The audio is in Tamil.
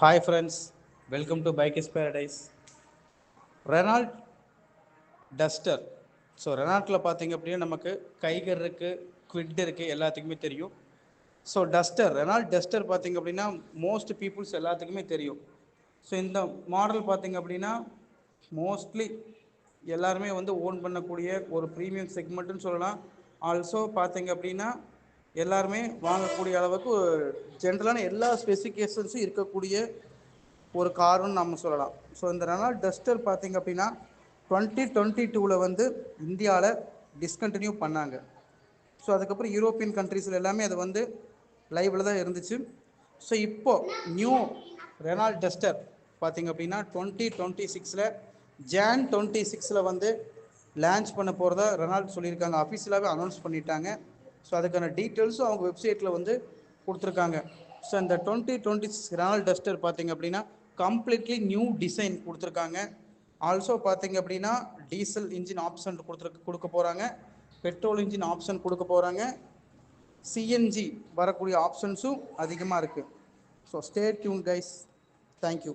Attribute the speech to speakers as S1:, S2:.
S1: Hi friends, welcome to Bike is Paradise. Renault Duster. So ரெனால்ட்டில் பார்த்தீங்க அப்படின்னா நமக்கு கைகர் இருக்குது, குவிட் இருக்குது, எல்லாத்துக்குமே தெரியும். ஸோ டஸ்டர், ரெனால்ட் டஸ்டர் பார்த்தீங்க அப்படின்னா மோஸ்ட் பீப்புள்ஸ் எல்லாத்துக்குமே தெரியும். ஸோ இந்த மாடல் பார்த்தீங்க அப்படின்னா மோஸ்ட்லி எல்லாருமே வந்து ஓன் பண்ணக்கூடிய ஒரு ப்ரீமியம் செக்மெண்ட்டுன்னு சொல்லலாம். ஆல்சோ பார்த்தீங்க அப்படின்னா எல்லாருமே வாங்கக்கூடிய அளவுக்கு ஒரு ஜென்ரலான எல்லா ஸ்பெசிஃபிகேஷன்ஸும் இருக்கக்கூடிய ஒரு காருன்னு நம்ம சொல்லலாம். ஸோ இந்த ரெனால்ட் டஸ்டர் பார்த்தீங்க அப்படின்னா 2022 வந்து இந்தியாவில் டிஸ்கண்டினியூ பண்ணாங்க. ஸோ அதுக்கப்புறம் யூரோப்பியன் கண்ட்ரீஸில் எல்லாமே அது வந்து லைவில் தான் இருந்துச்சு. ஸோ இப்போது நியூ ரெனால்ட் டஸ்டர் பார்த்தீங்க அப்படின்னா 2026 ஜான் 26 வந்து லான்ச் பண்ண போகிறதா ரெனால்ட் சொல்லியிருக்காங்க. அஃபிஷியலாகவே அனௌன்ஸ் பண்ணிட்டாங்க. ஸோ அதுக்கான டீட்டெயில்ஸும் அவங்க வெப்சைட்டில் வந்து கொடுத்துருக்காங்க. ஸோ இந்த 2026 ரெனால்ட் டஸ்டர் பார்த்தீங்க அப்படின்னா கம்ப்ளீட்லி நியூ டிசைன் கொடுத்துருக்காங்க. ஆல்சோ பார்த்தீங்க அப்படின்னா டீசல் இன்ஜின் ஆப்ஷன் கொடுக்க போகிறாங்க, பெட்ரோல் இன்ஜின் ஆப்ஷன் கொடுக்க போகிறாங்க, சிஎன்ஜி வரக்கூடிய ஆப்ஷன்ஸும் அதிகமாக இருக்குது. So stay tune guys. Thank you.